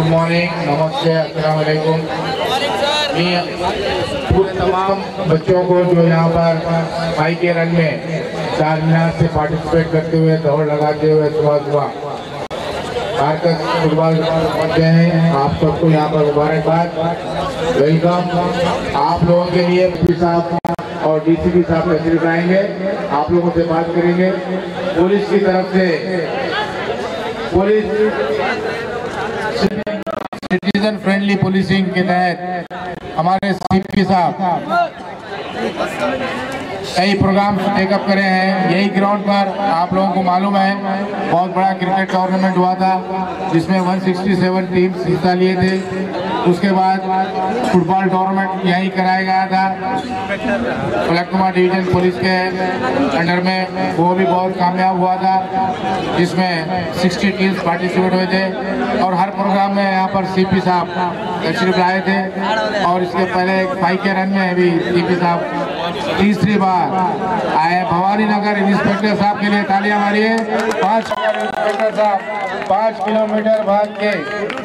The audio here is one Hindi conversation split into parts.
गुड मॉर्निंग, नमस्ते, अस्सलाम वालेकुम। पूरे तमाम बच्चों को जो यहाँ पर भाई के रन में 4 मीनार से पार्टिसिपेट करते हुए, दौड़ लगाते हुए सुबह फुटबॉल पहुँचे हैं, आप सबको यहाँ पर मुबारकबाद, वेलकम। आप लोगों के लिए पी साहब और डीसीपी साहब तशरीफ आएंगे, आप लोगों से बात करेंगे। पुलिस की तरफ से, पुलिस सिटीजन फ्रेंडली पुलिसिंग के तहत हमारे सीपी साहब कई प्रोग्राम टेकअप करे हैं। यही ग्राउंड पर आप लोगों को मालूम है बहुत बड़ा क्रिकेट टूर्नामेंट हुआ था जिसमें 167 टीम्स हिस्सा लिए थे। उसके बाद फुटबॉल टूर्नामेंट यहीं कराया गया था कलेक्टर डिवीजन पुलिस के अंडर में, वो भी बहुत कामयाब हुआ था जिसमें 60 टीम्स पार्टिसिपेट हुए थे। और हर प्रोग्राम में यहाँ पर सीपी साहब तशरीफ लाए थे। और इसके पहले 5 के रन में भी सीपी साहब तीसरी बार आए। भवानी नगर इंस्पेक्टर साहब के लिए तालियां मारिए। 5 इंस्पेक्टर साहब 5 किलोमीटर भाग के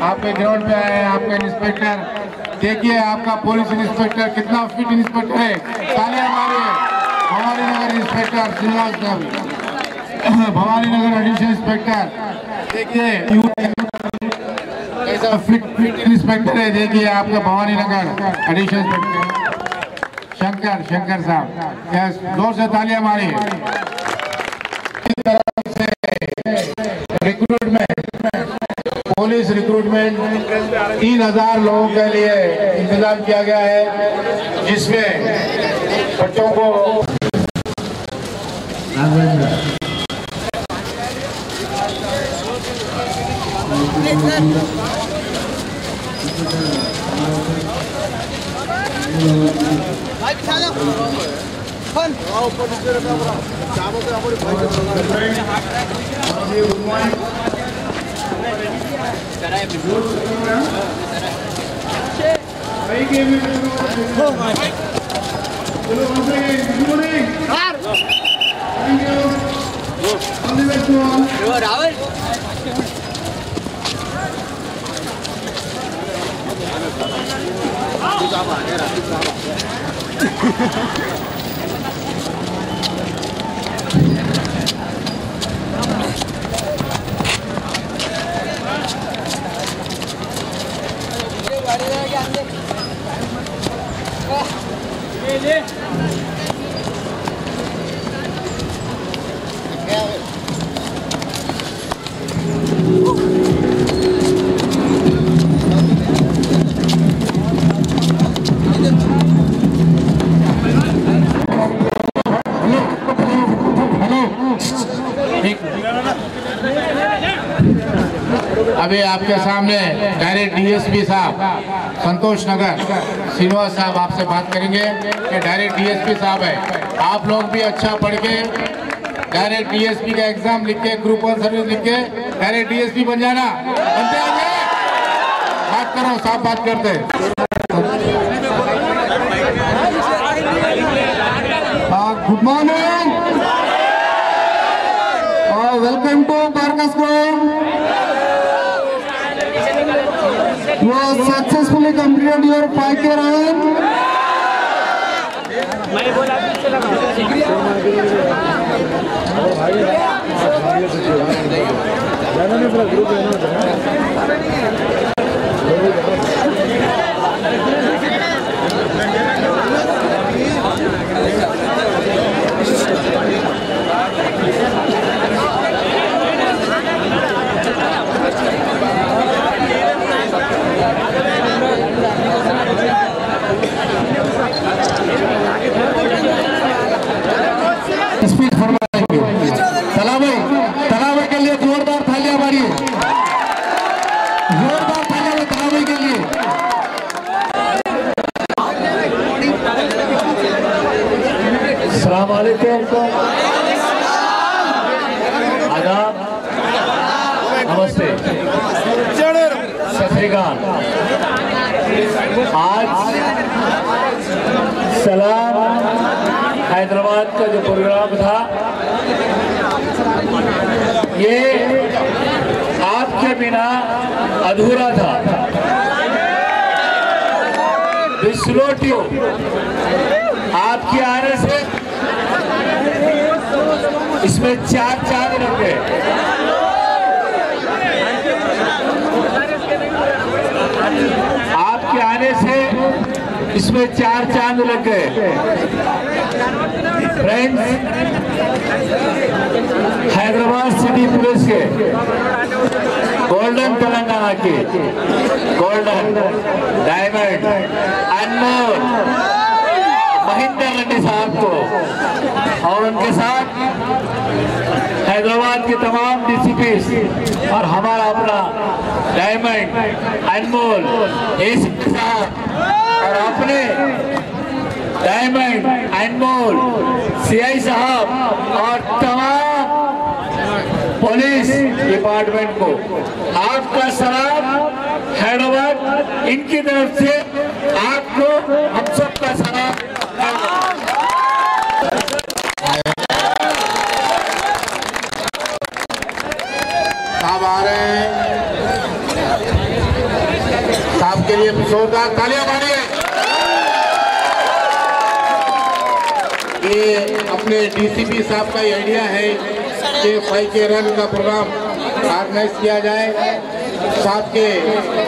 आपके ग्राउंड पे आए हैं। आपके इंस्पेक्टर देखिए, आपका पुलिस इंस्पेक्टर कितना फिट इंस्पेक्टर है, तालियां मारिए। भवानी नगर इंस्पेक्टर श्रीनिवास साहब, भवानी नगर एडिशनल इंस्पेक्टर देखिए कैसा फिट इंस्पेक्टर है। देखिए आपका भवानी नगर एडिशनल इंस्पेक्टर शंकर साहब, यस, जोर से तालियां मारिए। इस तरह से रिक्रूटमेंट, पुलिस रिक्रूटमेंट 3000 लोगों के लिए इंतजाम किया गया है, जिसमें बच्चों को अभी आपके सामने डायरेक्ट डीएसपी साहब संतोष नगर श्रीनिवास साहब आपसे बात करेंगे कि डायरेक्ट डीएसपी साहब है। आप लोग भी अच्छा पढ़ के डायरेक्ट डीएसपी का एग्जाम लिख के, ग्रुप 1 सर्विस लिख के डायरेक्ट डीएसपी बन जाना। बनते होंगे? बात करो, साहब बात करते। Good morning, welcome to parks ground. You have successfully completed your 5 K run. तलावे के लिए जोरदार तालियां मारिए, जोरदार तालियां तलावे के लिए। अस्सलाम वालेकुम, आदाब, नमस्ते, सत श्री अकाल। आज सलाम हैदराबाद का जो प्रोग्राम था, ये आप आपके बिना अधूरा था। बिस्लोटियो आपके आने से इसमें 4 चांद लग गए। आपके आने से इसमें 4 चांद लग गए। फ्रेंड्स, हैदराबाद सिटी पुलिस के गोल्डन तेलंगाना के गोल्डन डायमंड अनमोल महेंद्र रेड्डी साहब को और उनके साथ हैदराबाद के तमाम डीसीपी और हमारा अपना डायमंड अनमोल एसीपी साहब और अपने डायमंड अनमोल सीआई साहब और तमाम पुलिस डिपार्टमेंट को आपका सलाम। हैदराबाद इनकी तरफ से आपको हम सबका सलाम। साहब आ रहे हैं, साहब के लिए जोरदार तालियां मारिए। ये अपने डीसीपी साहब का आइडिया है कि 5 के रन का प्रोग्राम ऑर्गेनाइज किया जाए। साहब के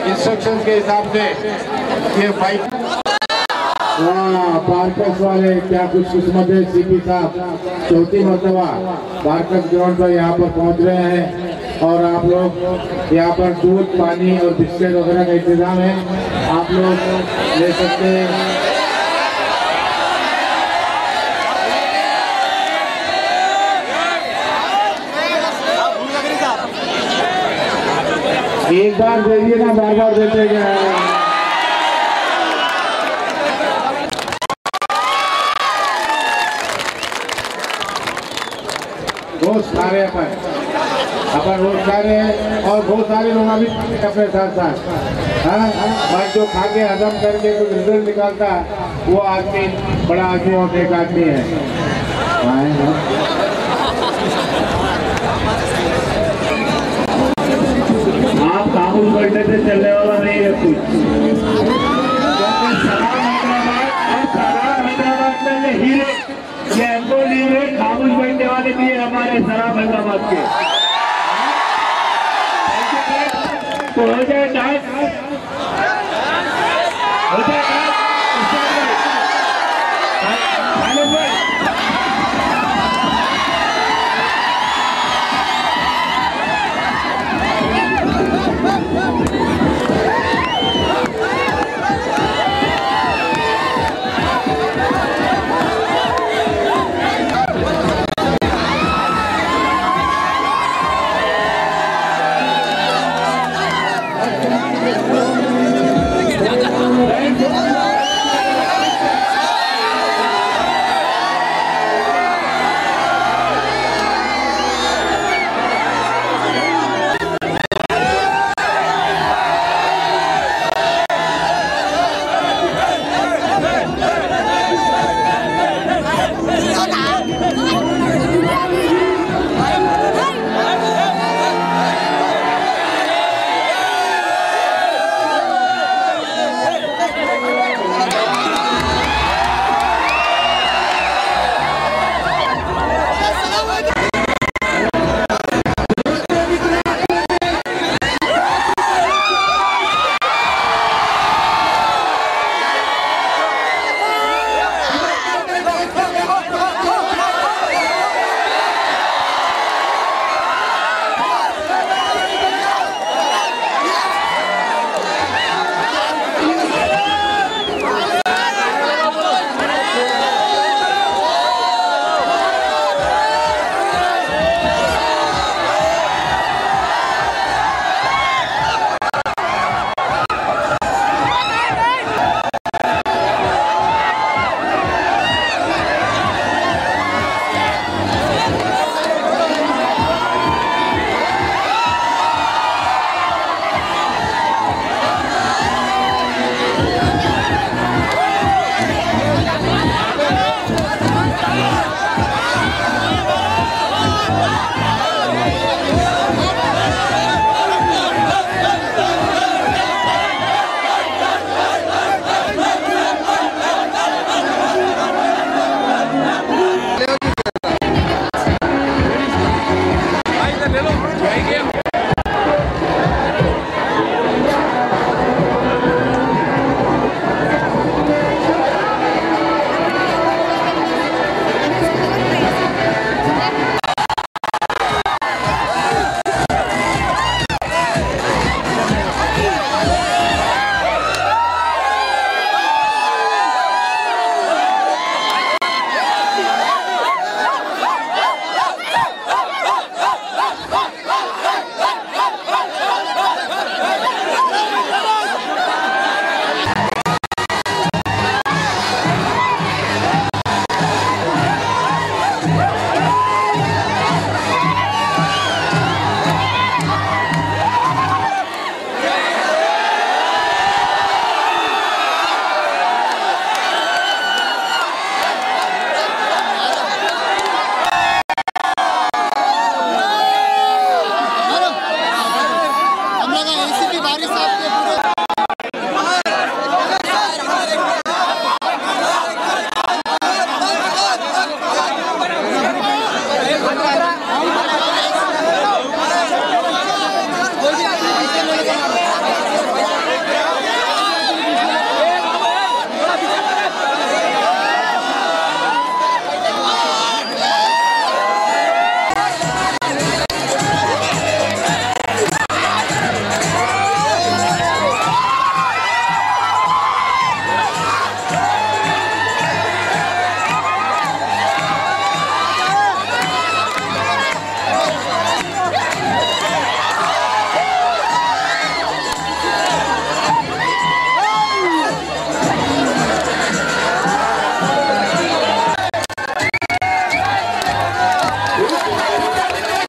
इंस्ट्रक्शंस के हिसाब से ये 5 बारकस वाले क्या कुछ किस्मत है। सीपी साहब 4थी मरतबा बारकस ग्राउंड पर यहाँ पर पहुँच रहे हैं और आप लोग यहाँ पर दूध पानी और बिस्किट वगैरह का इंतजाम है, आप लोग ले सकते हैं। एक बार देखिए ना, बार बार देते क्या है। बहुत सारे अपन रोज खा रहे हैं और बहुत सारे लोग अभी अपने साथ साथ और जो खा के हजम करके कुछ रिजल्ट निकालता है वो आदमी बड़ा आदमी और एक आदमी है। आप काबुल करने से चलने वाला नहीं है कुछ। सलाम हैदराबाद में हीरे ये एम्बो हीरे काबुल करने वाले भी हमारे सलाम हैदराबाद के। तो हो जाए डांस, हो जाए Thank you. चौधरी साहब